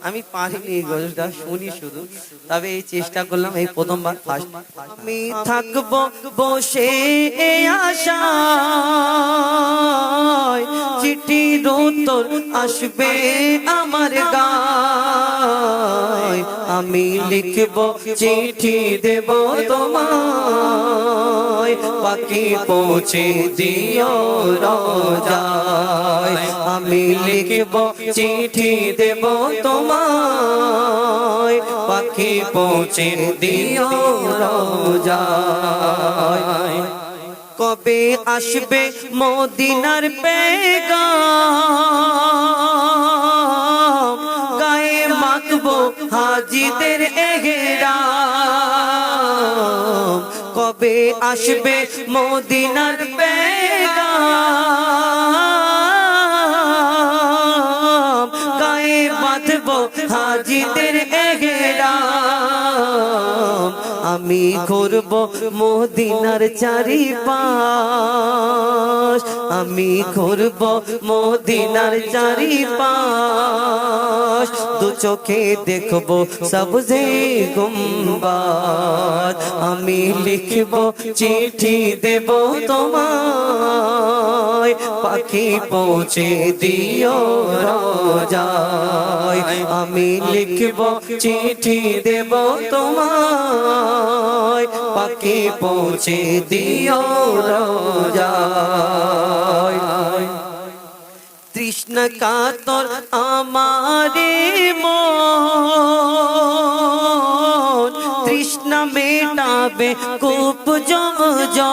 আমি পারিনি এই গজলটা, শুনি শুধু, তবে এই চেষ্টা করলাম এই প্রথমবার ফার্স্ট। আমি থাকবো বসে আশায়, চিঠির উত্তর আসবে আমার গায়। আমি লিখবো চিঠি দেব তোমায়, পাখি পৌঁছে দিও রোজায়। আমি লিখবো চিঠি দেব তোমায়, পাখি পৌঁছে দিও রোজায়। কবে আসবে মদিনার পেগাম, গায়ে মাখবো হাজিদের এহরাম। কবে আসবে মদিনার পেগাম, গায়ে বাঁধবো হাজিদের এহরাম। আমি ঘুরবো মদিনার চারিপাশ, আমি ঘুরবো মদিনার চারিপাশ। দু চোখে দেখবো সবজে গুম্বাদ। আমি লিখবো চিঠি দেব তোমায়, পাখি পৌঁছে দিও রোজায়। আমি লিখবো চিঠি দেব তোমায়, পাখি পৌঁছে দিও রোজায়। তৃষ্ণা কাতর আমারে মন, তৃষ্ণা মেটাবে কূপ জমজম।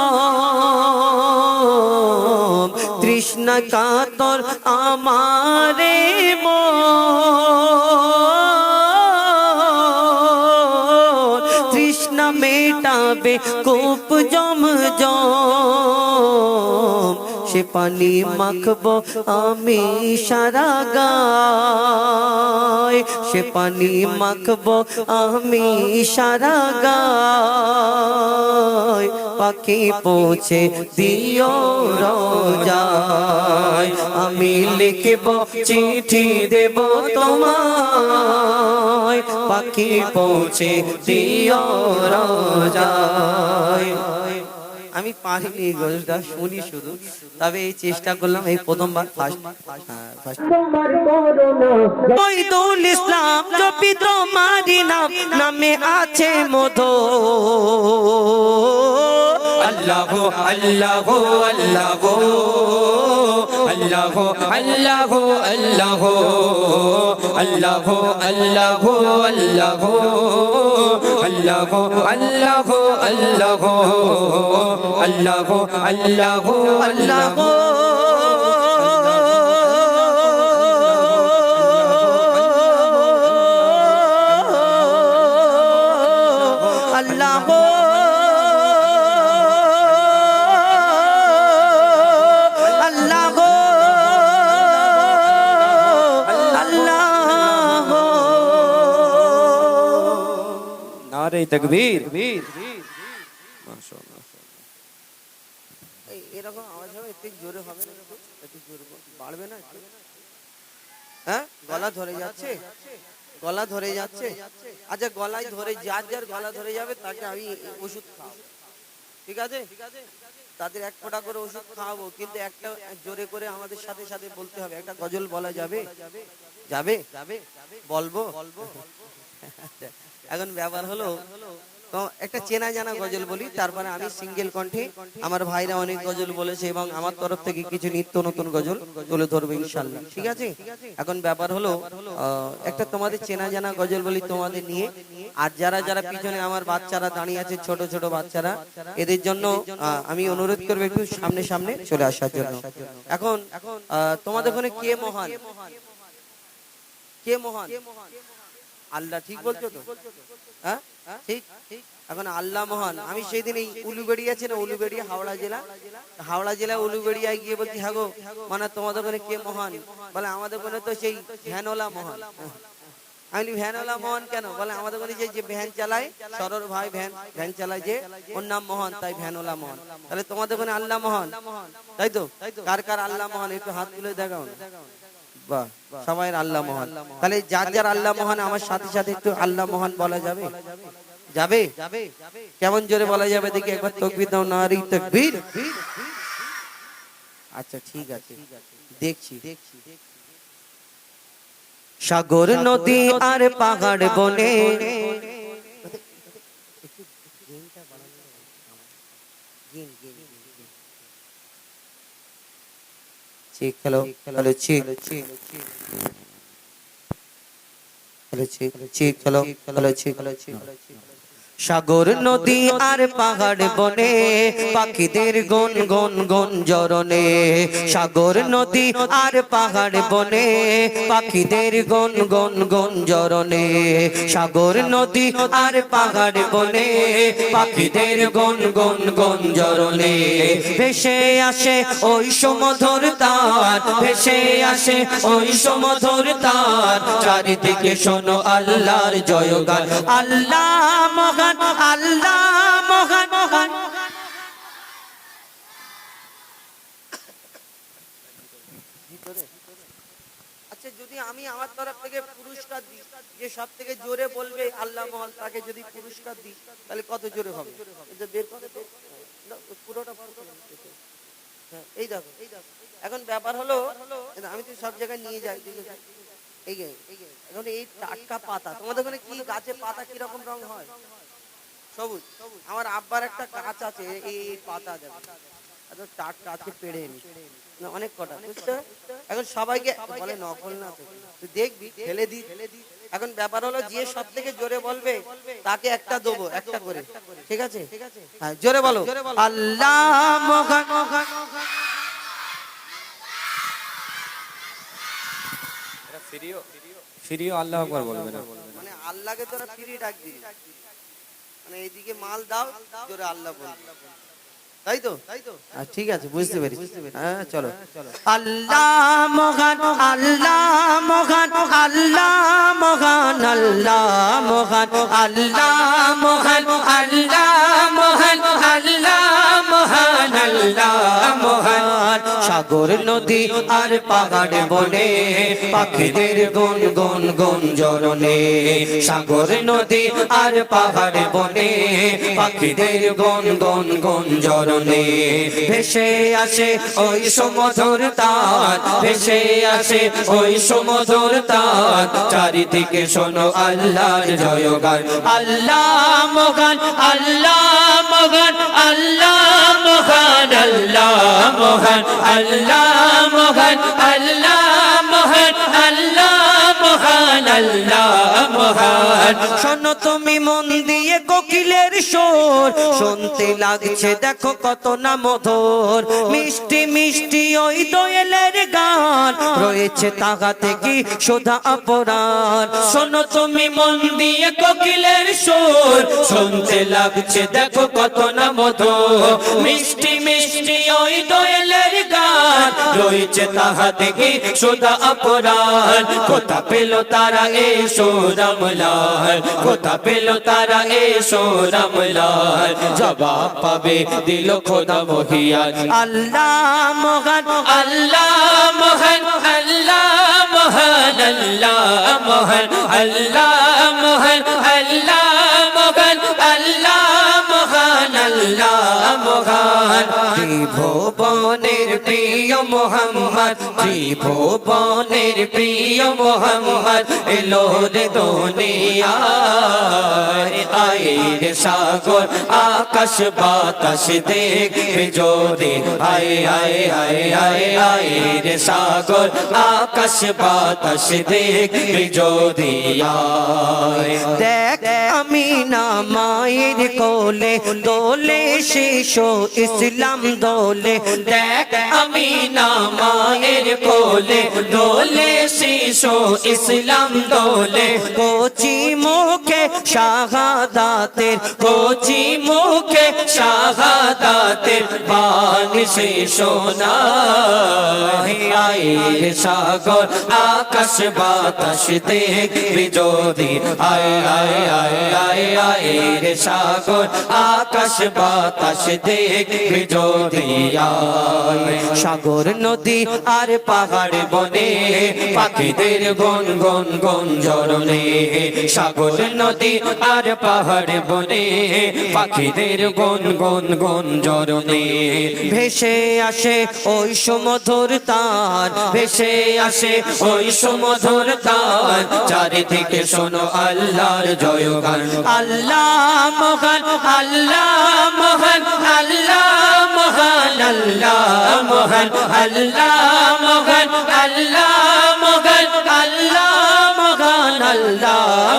তৃষ্ণা কাতর আমারে মন, তৃষ্ণা মেটাবে কূপ জমজম। সে পানি মাখবো আমি সারা গায়, সে পানি মাখবো আমি সারা গায়। পাখি পৌঁছে দিও রোজায়। আমি লিখবো চিঠি দেব তোমায়, পাখি পৌঁছে দিও রোজায়। আমি পারিনি এই গজলটা, শুনি শুধু, তবে এই চেষ্টা করলাম এই প্রথমবার ফার্স্ট। শহীদুল ইসলাম জপিত মারি নাম, নামে আছে মধু। আল্লাহ আল্লাহ আল্লাহ আল্লাহ আল্লাহ আল্লাহ আল্লাহ আল্লাহ আল্লাহ আল্লাহ আল্লাহ আল্লাহ আল্লাহ আল্লাহ আল্লাহ তকবীর। এরকম আওয়াজ হবে, একটু জোরে হবে না? একটু জোরে বাড়বে না? হ্যাঁ, গলা ধরে যাচ্ছে, গলা ধরে যাচ্ছে। আচ্ছা, গলায় ধরে, যার যার গলা ধরে যাবে তাকে আমি ওষুধ খাওয়াবো, ঠিক আছে? তাদের এক ফোঁটা করে ওষুধ খাওয়াবো, কিন্তু একটা জোরে করে আমাদের সাথে সাথে বলতে হবে। একটা গজল বলা যাবে? যাবে? বলবো? এখন ব্যাপার হলো, তো একটা চেনা জানা গজল বলি, তারপরে আমি সিঙ্গেল কণ্ঠে, আমার ভাইরা অনেক গজল বলেছে এবং আমার তরফ থেকে কিছু নিত্য নতুন গজল তুলে ধরবো ইনশাল্লাহ, ঠিক আছে? এখন ব্যাপার হলো, একটা তোমাদের চেনা জানা গজল বলি তোমাদের নিয়ে। আর যারা যারা পিছনে আমার বাচ্চারা দাঁড়িয়ে আছে, ছোট ছোট বাচ্চারা, এদের জন্য আমি অনুরোধ করবো একটু সামনে সামনে চলে আসার জন্য। এখন তোমাদের ওখানে কে মহান? কে মহান? আল্লাহ, ঠিক বলছো তো? হ্যাঁ, ঠিক। এখন আল্লাহ মহান। আমি সেই দিন এই উলুবেড়িয়া আছে না, উলুবেড়িয়া হাওড়া জেলা, হাওড়া জেলা উলুবেড়িয়ায় গিয়ে বলছি, হ্যাঁ গো, মানে তোমাদের ওখানে কে মহান? বলে আমাদের ওখানে তো সেই ভ্যানওয়ালা মহান। আমি ভ্যানওয়ালা মহান কেন? বলে আমাদের ওখানে যে ভ্যান চালায়, সরর ভাই ভ্যান চালায়, যে ওর নাম মহান, তাই ভ্যানওয়ালা মহান। তাহলে তোমাদের ওখানে আল্লাহ মহান, তাই তো? কার কার আল্লাহ মহান একটু হাত তুলে দেখাও না। বাহ, সবাই আল্লাহ মহান। তাহলে যার যার আল্লাহ মহান আমার সাথে সাথে একটু আল্লাহ মহান বলা যাবে? যাবে? কেমন জোরে বলা যাবে দেখি একবার, তাকবীর দাও, নারী তাকবীর। আচ্ছা ঠিক আছে, দেখছি। সাগর নদী আর পাহাড় বনে, ঠিক, হ্যালো হ্যালো, ঠিক হ্যালো, ঠিক হ্যালো হ্যালো, ঠিক। সাগর নদী আর পাহাড় বনে পাখিদের গুন গুন গুঞ্জরণে, সাগর নদী আর পাহাড় বনে পাখিদের গুন গুন গুঞ্জরণে, সাগর নদী আর পাহাড় বনে পাখিদের গুন গুন গুঞ্জরণে, ভেসে আসে ওই সমধুর তার, ভেসে আসে ওই সমধুর তার, চারিদিকে শোনো আল্লাহর জয়গান, আল্লাহ মহান, আল্লাহ মহান মহান। আচ্ছা, যদি আমি আমার তরফ থেকে পুরস্কার দিই, যে সব থেকে জোরে বলবে আল্লাহ মহান তাকে যদি পুরস্কার দিই, তাহলে কত জোরে হবে? এটা বের করে তো, পুরোটা বার করে। হ্যাঁ, এই দেখো। এখন ব্যাপার হলো, আমি তো সব জায়গায় নিয়ে যাই, এই এখন এই টাটকা পাতা, তোমাদের ওখানে কি গাছে পাতা কিরকম রং হয়? সবুজ। আমার আব্বার একটা গাছ আছে, এই পাতা দেবে, টাটকা আছে, পেড়ে নি অনেক কটা, বুঝতে? এখন সবাইকে বলে নকল না, তুই দেখবি ফেলে দি। এখন ব্যাপার হলো, যে সব থেকে জোরে বলবে তাকে একটা দেবো, একটা করে, ঠিক আছে? হ্যাঁ, জোরে বলো, আল্লাহ মহান। ফিরিও আল্লাহু আকবার বলবে না, মানে আল্লাহকে তোরা ফিরি ডাক দিবি, মানে এইদিকে মাল দাও, জোরে আল্লাহ বলবি, তাই তো? ঠিক আছে, বুঝতে পেরেছি। হ্যাঁ, চলো। আল্লাহ মহান, আল্লাহ মহান, আল্লাহ মহান, আল্লাহ মহান, আল্লাহ মহান, আল্লাহ মহান, আল্লাহ মহান, আল্লাহ মহান। সাগর নদী আর পাহাড় বনে পাখিদের গুন গুন গুঞ্জরণে, সাগর নদী আর পাহাড় বনে পাখিদের গুন গুন গুঞ্জরণে, ভেসে আসে ওই সমধুর তার, ভেসে আসে ওই সমধুর তার, চারিদিকে শোনো আল্লাহর জয়গান, আল্লাহ মহান, আল্লাহ মহান, আল্লাহ মহান, আল্লাহ মহান, আল্লাহ মহান, আল্লাহ মহান, আল্লাহ মহান, আল্লাহ মহান। শোনো তুমি মন দিয়ে কোকিলের সুর, শুনতে লাগছে দেখো কত না মধুর, মিষ্টি মিষ্টি ওই দোয়েলের গান, রয়েছে তাহাতে কি সুধা অপরাণ। শোনো তুমি মন দিয়ে কোকিলের সুর, শুনতে লাগছে দেখো কত না মধুর, মিষ্টি মিষ্টি ওই দোয়েলের গান, রয়েছে তাহাতে কি সুধা অপরাণ। কোথা পেল তারা এসো রামলাল, কোথা পেল তারা এসো রামলাল, জবাব পাবে দিল খোদা মহিয়ান, আল্লাহ মহান, আল্লাহ মহান, আল্লাহ মহান, আল্লাহ মহান, আল্লাহ মহান, আল্লাহ মহান, আল্লাহ মহান, আল্লাহ মহান। ত্রিভুবনের প্রিয় মোহাম্মদ, ত্রিভুবনের প্রিয় মোহাম্মদ এলো রে দুনিয়ায়, আয়ের সাগর আকাশ বাতাস দেখবে যদি, আয়ে আয়ে আয়ে আয়ে আয়ের সাগর আকাশ বাতাস দেখবে যদি, আয় দেখ আমি না মায়ের কোলে দোলে শিশু ইসলাম দোলে, দেখ আমি না মায়ের কোলে দোলে শিশু ইসলাম দোলে, কচি মুখে শাহাদাতের কচি মুখে শাহাদাতের বাণী সে শোনায় আয়ের সাগর আকাশ বাতাস দেখবি যদি আয় আয় আয় আয় আয়ের সাগর আকাশ বাতাস দেখবি যদি আয় সাগর নদী আর পাহাড় বনে পাখিদের গন গন গন জরনে সাগর নদী আর পাহাড় বনে পাখিদের গন গন গন জরনে ভেসে আসে ওই সমুদ্র তার ভেসে আসে ওই সমুদ্র তার চারিদিকে শোনো আল্লাহর জয়গান আল্লাহ মহান আল্লাহ মহান আল্লাহ মহান আল্লাহ মহান আল্লাহ মহান আল্লাহ মহান আল্লাহ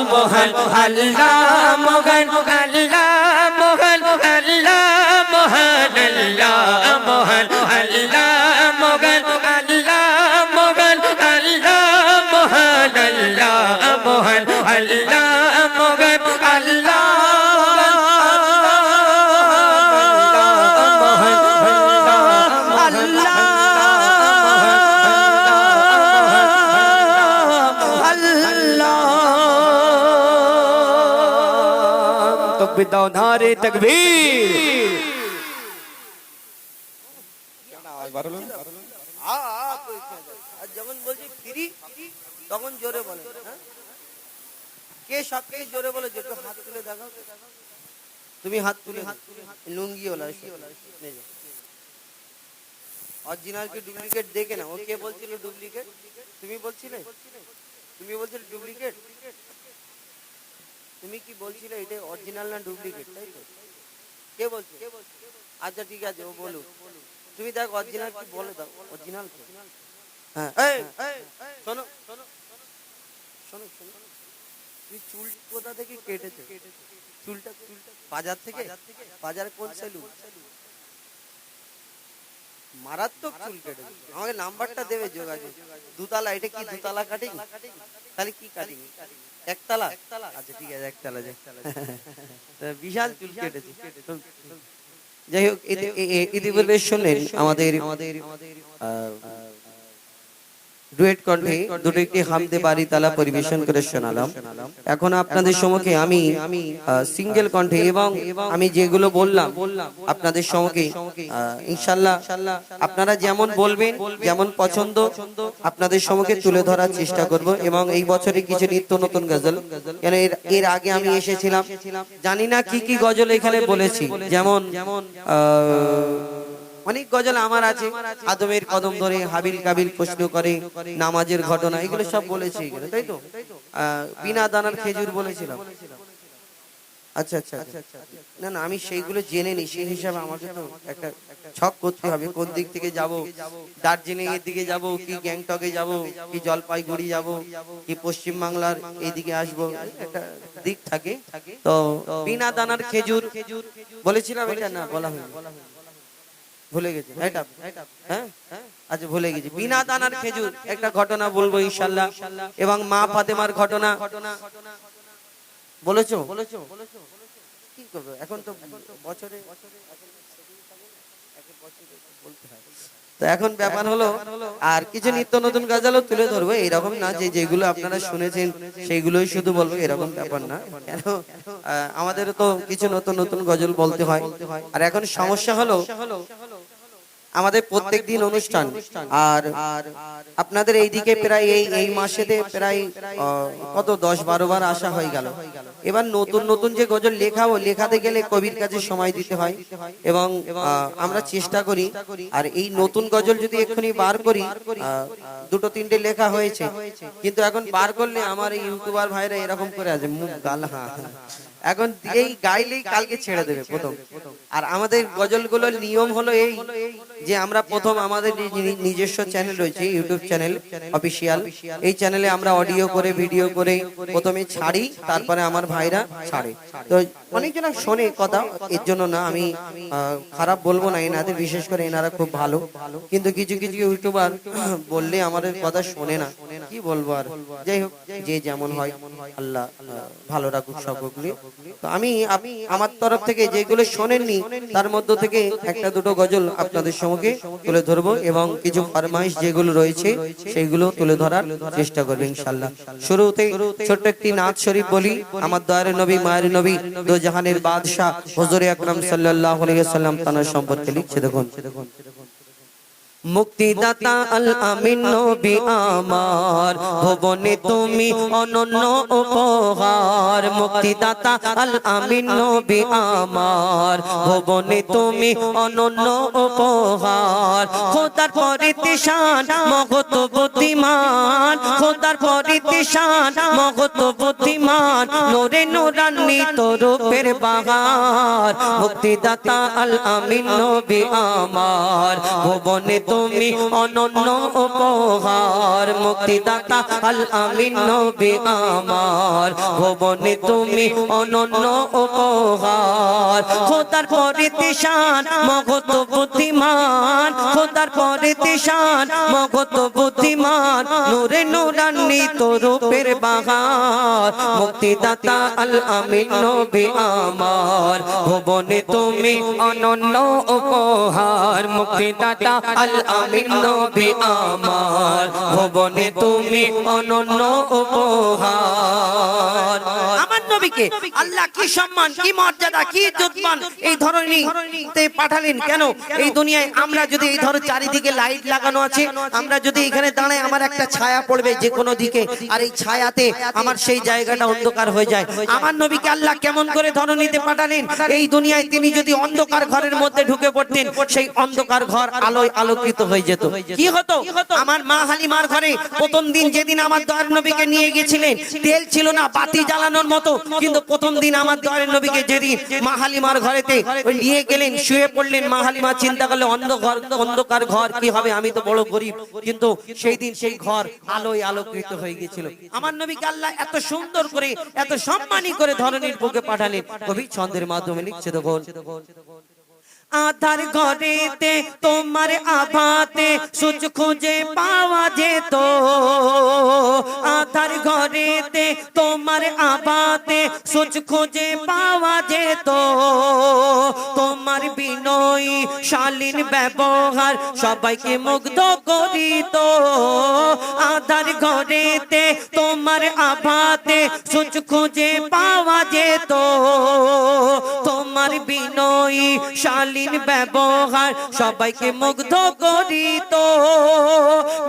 মহান আল্লাহ মহান আল্লাহ মহান আল্লাহ মহান আল্লাহ মহান আল্লাহ মহান আল্লাহ মহান আল্লাহ মহান আল্লাহ মহান আল্লাহ মহান আল্লাহ মহান আল্লাহ तकबीर दाओ नारे तकबीर যখন বলছি ফ্রি তখন জোরে বলে কে সবকে জোরে বলে যে হাত তুলে দেখাও তুমি হাত তুলে লুঙ্গি ওলা অরিজিনাল কি ডুপ্লিকেট দেখে না ও কে বলছিল ডুপ্লিকেট তুমি বলছিলে ডুপ্লিকেট তুমি কি বলছিলে এটা অরিজিনাল না ডুপ্লিকেট তাই তো কে বলছে আচ্ছা ঠিক আছে ও বলুক তুমি দেখ অরিজিনাল কি বলে দাও অরিজিনাল কি হ্যাঁ এই শোনো শোনো শোনো শোনো তুমি চুল কোথা থেকে কেটেছো চুলটা বাজার থেকে বাজার কোন সেলুন মারাত্মক চুল কেটেছো আমাকে নাম্বারটা দেবে যোগাযোগ দুতলা এটা কি দুতলা কাটিং তাহলে কি কাটিং একতলা আচ্ছা ঠিক আছে একতলা যাই বিশাল চুল কেটেছে যাই হোক ইতিপূর্বে শুনলেন আমাদের ডুয়েট কণ্ঠে দুটো একটি হামদে বাড়ি তালা পরিবেশন করে শোনালাম এখন আপনাদের সম্মুখে আমি সিঙ্গেল কণ্ঠে এবং আমি যেগুলো বললাম আপনাদের সম্মুখে ইনশাআল্লাহ আপনারা যেমন বলবেন যেমন পছন্দ আপনাদের সম্মুখে তুলে ধরার চেষ্টা করব এবং এই বছরে কিছু নিত্য নতুন গজল কেন এর আগে আমি এসেছিলাম জানি না কি কি গজল এখানে বলেছি যেমন অনেক গজল আমার আছে আদমের কদম ধরে হাবিল কাবিল প্রশ্ন করে নামাজের ঘটনা এগুলো সব বলেছি এখানে তাই তো বিনা দানার খেজুর বলেছিলাম আচ্ছা আচ্ছা না না আমি সেইগুলো জেনে নি সেই হিসাবে আমাকে তো একটা ছক করতে হবে কোন দিক থেকে যাব দার্জিলিং এর দিকে যাব কি গ্যাংটকে যাব কি জলপাইগুড়ি যাব কি পশ্চিম বাংলার এইদিকে আসব একটা দিক থাকে তো বিনা দানার খেজুর বলেছিলাম এটা না বলা হয়নি ভুলে গেছি হ্যাঁ আচ্ছা ভুলে গেছি বিনা দানার খেজুর একটা ঘটনা বলবো ইনশাআল্লাহ এবং মা ফাতেমার ঘটনা বলেছো কি করবে এখন তো বছরে তো এখন ব্যাপার হলো আর কিছু নিত্য নতুন গজলও তুলে ধরবো এরকম না যে যেগুলো আপনারা শুনেছেন সেইগুলোই শুধু বলবো এরকম ব্যাপার না কেন আমাদেরও তো কিছু নতুন নতুন গজল বলতে হয় আর এখন সমস্যা হলো আমাদের প্রত্যেকদিন অনুষ্ঠান আর আপনাদের এইদিকে প্রায় এই মাসেতে প্রায় কত 10-12 বার আসা হয়ে গেল এবার নতুন নতুন যে গজল লেখাতে গেলে কবির কাছে সময় দিতে হয় এবং আমরা চেষ্টা করি আর এই নতুন গজল যদি এক্ষুনি বার করি দুটো তিনটে লেখা হয়েছে কিন্তু এখন বার করলে আমার এই ইউটিউবার ভাইরা এরকম করে আছে মুখ গাল এখন এই গাইলেই কালকে ছেড়ে দেবে প্রথম আর আমাদের গজলগুলোর নিয়ম হলো এই যে আমরা প্রথম আমাদের নিজস্ব চ্যানেল রয়েছে ইউটিউব চ্যানেল অফিসিয়াল এই চ্যানেলে আমরা অডিও করে ভিডিও করে প্রথমে ছাড়ি তারপরে আমার ভাইরা ছাড়ে। তো অনেকজনা শোনে কথা, এর জন্য না আমি খারাপ বলবো না, এনাদের বিশেষ করে এনারা খুব ভালো, কিন্তু কিছু কিছু ইউটিউবার বললে আমাদের কথা শোনে না, কি বলবো আর। যাই হোক, যে যেমন হয় আল্লাহ ভালো রাখুক সকলকে। তো আমি আমার তরফ থেকে যেগুলো শোনেননি তার মধ্য থেকে একটা দুটো গজল আপনাদের সঙ্গে তুলে ধরবো, এবং কিছু ফরমাইশ যেগুলো রয়েছে সেইগুলো তুলে ধরার চেষ্টা করবো ইনশাআল্লাহ। শুরুতে ছোট্ট একটি নাত শরীফ বলি, আমার দয়ার নবী মায়ের নবী দো জাহানের বাদশাহ হুজুর আকরাম সাল্লাল্লাহু আলাইহি ওয়াসাল্লাম তার সম্পর্কে লিখছে, দেখুন। মুক্তিদাতা আল আমিন নবী আমার, ভুবনে তুমি অনন্য উপহার। মুক্তিদাতা আল আমিন নবী আমার, ভুবনে তুমি অনন্য উপহার। খোদার পরিতিশান মহত বুদ্ধিমান, খোদার পরিতিশান মহত বুদ্ধিমান, নূরে নূরান্বিত রূপের বাহার। মুক্তিদাতা আল আমিন নবী আমার, ভুবনে তুমি অনন্য উপহার। মুক্তিদাতা আল আমিন নবী আমার, ভুবনে তুমি অনন্য উপহার। খোদার পরিতিশান মহত বুদ্ধিমান, খোদার পরিতিশান মহত বুদ্ধিমান, নূরে নূরান্বিত রূপের বাহার। মুক্তিদাতা আল আমিন নবী আমার, ভুবনে তুমি অনন্য উপহার। মুক্তিদাতা আল আমিন নবী আমার, ভুবনে তুমি অনন্য উপহার। আমার নবীকে আল্লাহ কি সম্মান, কি মর্যাদা, কি ইজ্জতমান এই ধরনীতে পাঠালেন কেন? এই দুনিয়ায় আমরা যদি এই ধরো চারিদিকে লাইট লাগানো আছে, আমরা যদি এখানে দাঁড়াই আমার একটা ছায়া পড়বে যে কোনো দিকে, আর এই ছায়াতে আমার সেই জায়গাটা অন্ধকার হয়ে যায়। আমার নবীকে আল্লাহ কেমন করে ধরনীতে পাঠালেন? এই দুনিয়ায় তিনি যদি অন্ধকার ঘরের মধ্যে ঢুকে পড়তেন, সেই অন্ধকার ঘর আলোয় আলোকিত হয়ে যেত। কি হতো? আমার মা হালিমার ঘরে প্রথম দিন যেদিন আমার দয়ার নবীকে নিয়ে গেছিলেন, তেল ছিল না, বাতি জ্বালানোর মতো, কিন্তু প্রথম দিন আমার দয়ার নবীকে যেদিন মা হালিমার ঘরেতে নিয়ে গেলেন, শুয়ে পড়লেন, মা হালিমা চিন্তা করলে অন্ধকার ঘর কি হবে, আমি তো বড় গরিব, কিন্তু সেই দিন সেই ঘর আলোয় আলোকিত হয়ে গেছিল। আমার নবীকে আল্লাহ এত সুন্দর করে, এত সম্মানী করে ধরনীর বুকে পাঠালেন। কবি ছন্দের মাধ্যমে লিখছে, দেখুন। আধার ঘরেতে তোমার আভাতে সূর্য খুঁজে পাওয়া যেত, আধার ঘরেতে তোমার আভাতে সূর্য খুঁজে পাওয়া যেত। তোমার বিনয়ী শালীন ব্যবহার সবাইকে মুগ্ধ করিত। আধার ঘরেতে তোমার আভাতে সূর্য খুঁজে পাওয়া যেত। তোমার বিনয়ী শালীন ব্যবহার সবাইকে মুগ্ধ করিত।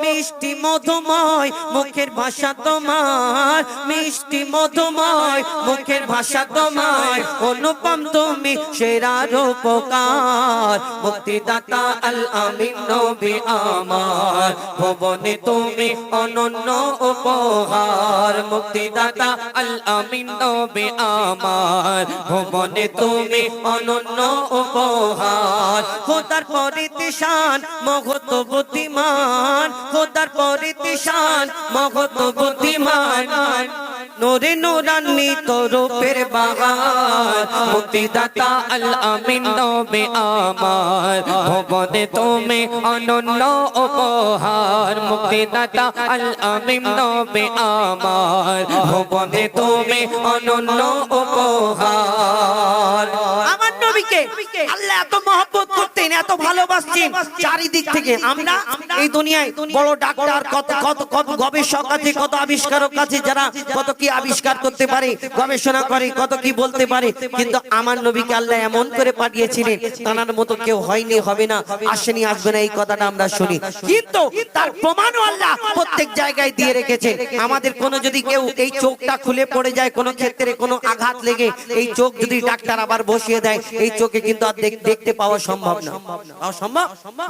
মিষ্টি মধুময় মুখের ভাষা তোমার, মিষ্টি মধুময় মুখের ভাষা তোমার, অনুপম তুমি সেরা রূপকার। মুক্তিদাতা আল আমিন নবী আমার, ভুবনে তুমি অনন্য উপহার। মুক্তিদাতা আল আমিন নবী আমার, ভুবনে তুমি অনন্য উপহার। খোদার পরিতিশান মহত বুদ্ধিমান, খোদার পরিতিশান মহত বুদ্ধিমান, নূরে নূরান্বিত রূপের বাহার। মুক্তিদাতা আল আমিন নবী আমার, ভুবনে তুমি অনন্য উপহার। মুক্তিদাতা আল আমিন নবী আমার, ভুবনে তুমি অনন্য উপহার। আমার নবীকে আল্লাহ এত মহব্বত করতেন, এত ভালোবাসতেন, চারিদিক থেকে আমরা এই দুনিয়ায় বড় ডাক্তার, কত গবেষক আছে, কত আবিষ্কারক আছে, যারা কত কি আবিষ্কার করতে পারে, গবেষণা করে, কত কি বলতে পারে, কিন্তু আমার নবীকে আল্লাহ এমন করে পাঠিয়েছিলেন, তার মতো কেউ হয়নি, হবে না, আসেনি, আসবে না, এই কথাটা আমরা শুনি, কিন্তু তার প্রমাণও আল্লাহ প্রত্যেক জায়গায় দিয়ে রেখেছেন। আমাদের কোনো যদি কেউ এই চোখটা খুলে পড়ে যায়, কোনো ক্ষেত্রে কোনো আঘাত লেগে এই চোখ যদি ডাক্তার আবার বসিয়ে দেয়, এই চোখে কিন্তু আর দেখতে পাওয়া সম্ভব না, সম্ভব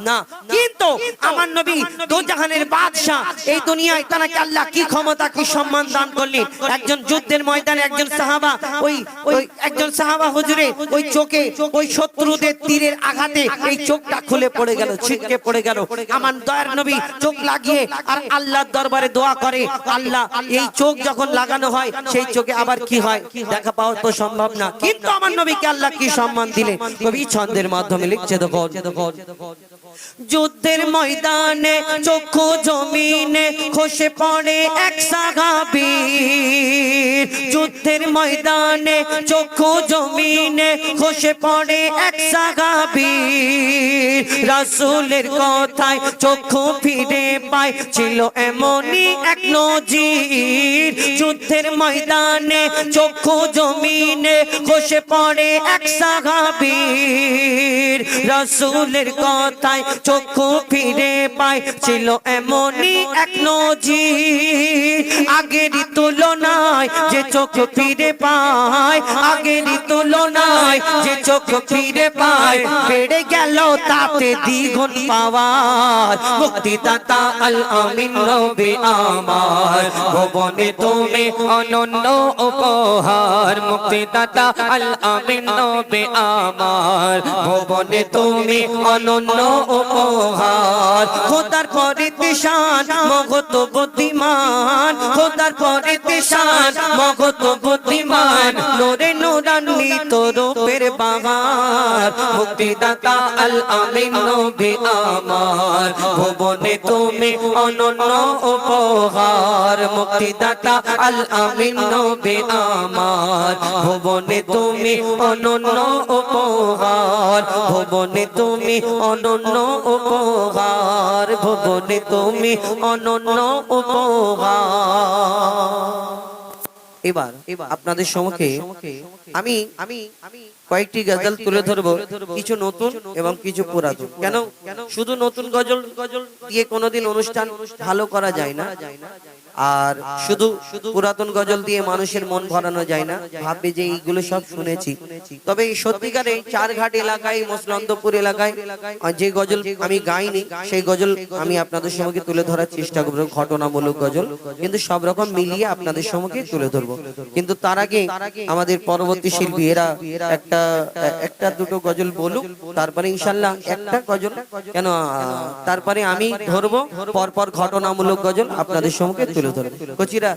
না। কিন্তু আমার নবী দো জাহানের বাদশা, এই দুনিয়ায় তাকে আল্লাহ কি ক্ষমতা, কি সম্মান দান করলেন। একজন যুদ্ধের ময়দানে একজন সাহাবা ওই ওই একজন সাহাবা হুজুরে ওই চোখে ওই শত্রুদের তীরের আঘাতে এই চোখটা খুলে পড়ে গেল, ছিটকে পড়ে গেল। আমার দয়ার নবী চোখ লাগিয়ে আর আল্লাহর দরবারে দোয়া করে, আল্লাহ এই চোখ যখন লাগানো হয় সেই চোখে আবার কি হয় দেখা পাওয়া তো সম্ভব না, কিন্তু আমার নবীকে আল্লাহ কি সম্মান দিলেন কবি ছন্দের মাধ্যমে লিখছে। দেখো যুদ্ধের ময়দানে চক্ষু জমিনে খসে পড়ে এক সাহাবী, যুদ্ধের ময়দানে চক্ষু জমিনে খসে পড়ে এক সাহাবী, রাসূলের কথায় চক্ষু ফিরে পায় ছিল এমনই এক নজির। যুদ্ধের ময়দানে চক্ষু জমিনে খসে পড়ে এক সাহাবী, রাসূলের কথায় চক্ষু ফিরে পায় ছিল এমনই এক নজির। আগেরই তুলনায় যে চোখ ফিরে পায়, আগেরই তুলনায় যে চোখ ফিরে পায় বেড়ে গেল তাতে দ্বিগুণ পাওয়ার। মুক্তিদাতা আল আমিন নবী আমার, ভুবনে তুমি অনন্য উপহার। মুক্তিদাতা আল আমিন নবী আমার, ভুবনে তুমি অনন্য উপহার। খোদার পরে তিশান মগত বুদ্ধিমান, খোদার পরে তিশান মগত বুদ্ধিমান, নূরে নূরান্বিত রূপের বাহার। মুক্তিদাতা আল আমিন নবী আমার, ভুবনে তুমি অনন্য উপহার। মুক্তিদাতা আল আমিন নবী আমার, ভুবনে তুমি অনন্য উপহার। ভুবনে তুমি অনন্য উপহার, ভুবনে তুমি অনন্য উপহার। এবার আপনাদের সম্মুখে আমি কয়েকটি গজল তুলে ধরবো, কিছু নতুন এবং কিছু পুরাতন। কেন শুধু নতুন গজল দিয়ে কোনোদিন অনুষ্ঠান ভালো করা যায় না, আর শুধু পুরাতন গজল দিয়ে মানুষের মন ভরানো যায় না, ভাববে যে এইগুলো সব শুনেছি। তবে সত্যিকারে চারঘাট এলাকায়, মসলন্দপুর এলাকায় যে গজল আমি গাইনি সেই গজল আমি আপনাদের সম্মুখে তুলে ধরার চেষ্টা করবো, ঘটনামূলক গজল, কিন্তু সব রকম মিলিয়ে আপনাদের সম্মুখে তুলে ধরবো। কিন্তু তার আগে আমাদের পরবর্তী শিল্পী এরা একটা দুটো গজল বলুক, তারপরে ইনশাল্লাহ একটা গজল, কেন তারপরে আমি ধরবো পরপর ঘটনামূলক গজল আপনাদের সম্মুখে তুলে ধরবো। কচিরা